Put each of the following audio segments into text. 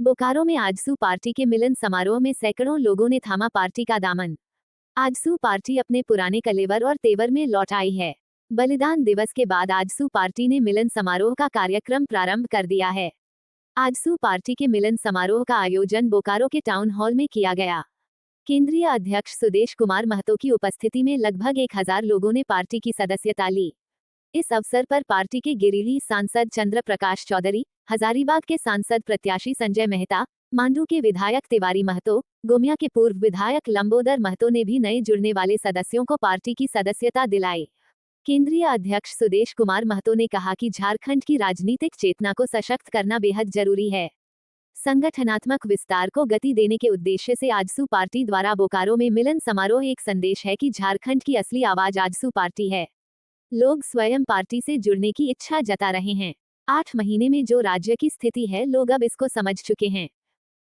बोकारो में आजसू पार्टी के मिलन समारोह में सैकड़ों लोगों ने थामा पार्टी का दामन। आजसू पार्टी अपने पुराने कलेवर और तेवर में लौट आई है। बलिदान दिवस के बाद आजसू पार्टी ने मिलन समारोह का कार्यक्रम प्रारंभ कर दिया है। आजसू पार्टी के मिलन समारोह का आयोजन बोकारो के टाउन हॉल में किया गया। केंद्रीय अध्यक्ष सुदेश कुमार महतो की उपस्थिति में लगभग 1000 लोगों ने पार्टी की सदस्यता ली। इस अवसर पर पार्टी के गिरिडीह सांसद चंद्र प्रकाश चौधरी, हजारीबाग के सांसद प्रत्याशी संजय मेहता, मांडू के विधायक तिवारी महतो, गोमिया के पूर्व विधायक लंबोदर महतो ने भी नए जुड़ने वाले सदस्यों को पार्टी की सदस्यता दिलाई। केंद्रीय अध्यक्ष सुदेश कुमार महतो ने कहा कि झारखंड की राजनीतिक चेतना को सशक्त करना बेहद जरूरी है। संगठनात्मक विस्तार को गति देने के उद्देश्य से आजसू पार्टी द्वारा बोकारो में मिलन समारोह एक संदेश है कि झारखंड की असली आवाज आजसू पार्टी है। लोग स्वयं पार्टी से जुड़ने की इच्छा जता रहे हैं। 8 महीने में जो राज्य की स्थिति है, लोग अब इसको समझ चुके हैं।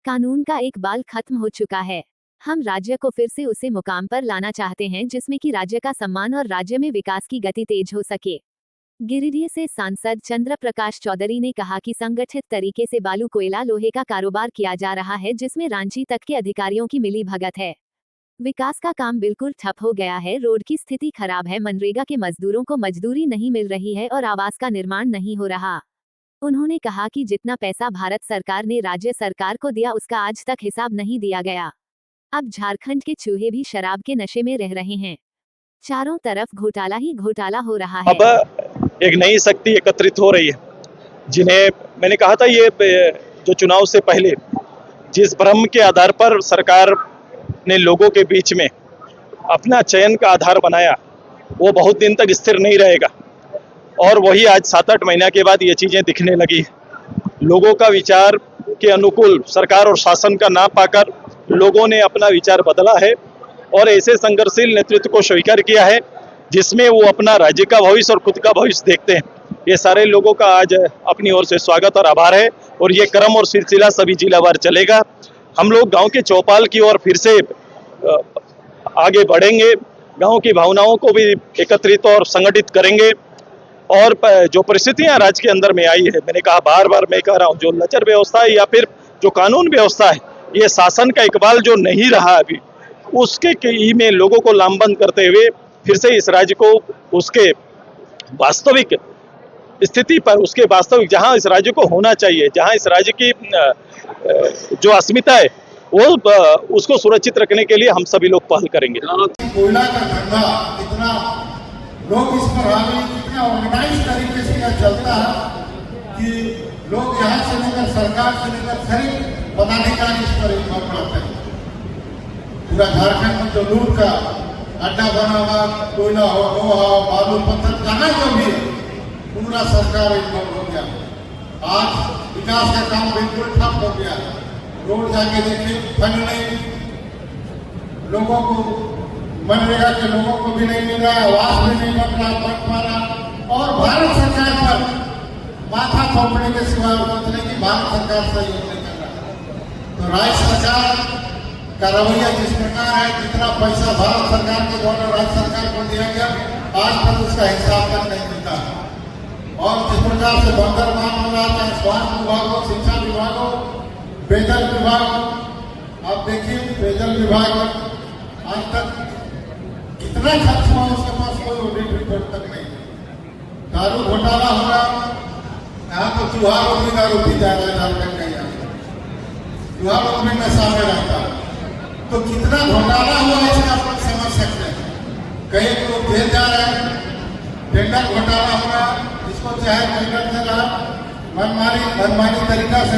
कानून का एक बाल खत्म हो चुका है। हम राज्य को फिर से उसे मुकाम पर लाना चाहते हैं जिसमें कि राज्य का सम्मान और राज्य में विकास की गति तेज हो सके। गिरिडीह से सांसद चंद्र प्रकाश चौधरी ने कहा कि संगठित तरीके से बालू, कोयला, लोहे का कारोबार किया जा रहा है जिसमें रांची तक के अधिकारियों की मिली भगत है। विकास का काम बिल्कुल ठप हो गया है। रोड की स्थिति खराब है। मनरेगा के मजदूरों को मजदूरी नहीं मिल रही है और आवास का निर्माण नहीं हो रहा। उन्होंने कहा कि जितना पैसा भारत सरकार ने राज्य सरकार को दिया उसका आज तक हिसाब नहीं दिया गया। अब झारखंड के चूहे भी शराब के नशे में रह रहे हैं। चारों तरफ घोटाला ही घोटाला हो रहा है। अब एक नई शक्ति एकत्रित हो रही है, जिन्हें मैंने कहा था ये जो चुनाव से पहले जिस भ्रम के आधार पर सरकार ने लोगों के बीच में अपना चयन का आधार बनाया, वो बहुत दिन तक स्थिर नहीं रहेगा। और वही आज 7-8 महीना के बाद ये चीजें दिखने लगी। लोगों का विचार के अनुकूल सरकार और शासन का ना पाकर लोगों ने अपना विचार बदला है और ऐसे संघर्षशील नेतृत्व को स्वीकार किया है जिसमें वो अपना राज्य का भविष्य और खुद का भविष्य देखते हैं। ये सारे लोगों का आज अपनी ओर से स्वागत और आभार है और ये क्रम और सिलसिला सभी जिलावार चलेगा। हम लोग गांव के चौपाल की ओर फिर से आगे बढ़ेंगे, गांव की भावनाओं को भी एकत्रित और संगठित करेंगे। और जो परिस्थितियां राज्य के अंदर में आई है, मैंने कहा बार बार मैं कह रहा हूं, जो लचर व्यवस्था है या फिर जो कानून व्यवस्था है, ये शासन का इकबाल जो नहीं रहा अभी, उसके की में लोगों को लामबंद करते हुए फिर से इस राज्य को उसके वास्तविक स्थिति पर, उसके वास्तविक जहां इस राज्य को होना चाहिए, जहां इस राज्य की जो अस्मिता है वो उसको सुरक्षित रखने के लिए हम सभी लोग पहल करेंगे। कोयला का धंधा इतना लोग इस पर आ गए, कितना ऑर्गेनाइज तरीके से यह चलता है कि लोग यहाँ से लेकर सरकार से लेकर खरीद पदाधिकारी इस पर इन्वॉल्व रहते हैं। पूरा झारखंड में जो लूट का अड्डा बना हुआ, कोयला हो, लोहा हो, बालू, पत्थर, जहाँ जो भी पूरा सरकार इन्वॉल्व हो गया। आज विकास का काम बिल्कुल ठप हो गया। रोड जाके देखिए, फंड नहीं, लोगों को मनरेगा के लोगों को भी नहीं मिल रहा, आवास भी नहीं बन रहा, बन पा रहा। और भारत सरकार पर माथा थोपने के सिवा कुछ नहीं कि भारत सरकार सहयोग नहीं कर रहा। तो राज्य सरकार का रवैया जिस प्रकार है, जितना पैसा भारत सरकार के द्वारा राज्य सरकार को दिया गया, आज तक उसका हिसाब तक नहीं मिलता। और जिस प्रकार से बंदरगाह हो रहा था, स्वास्थ्य विभाग हो, शिक्षा विभाग हो, पेयजल विभाग, आप देखिए पेयजल विभाग आज तक कितना खर्च हुआ, उसके पास कोई ऑडिट रिपोर्ट तक नहीं। दारू घोटाला हो रहा, यहाँ तो चूहा लोग भी दारू पी जा रहा है झारखंड का। यहाँ चूहा लोग भी नशा में रहता है। तो कितना घोटाला हुआ इसका आप लोग समझ सकते हैं। कई लोग जेल जा रहे हैं, टेंडर घोटाला हो रहा, इसको चाहे टेंडर दे रहा, मनमानी तरीका से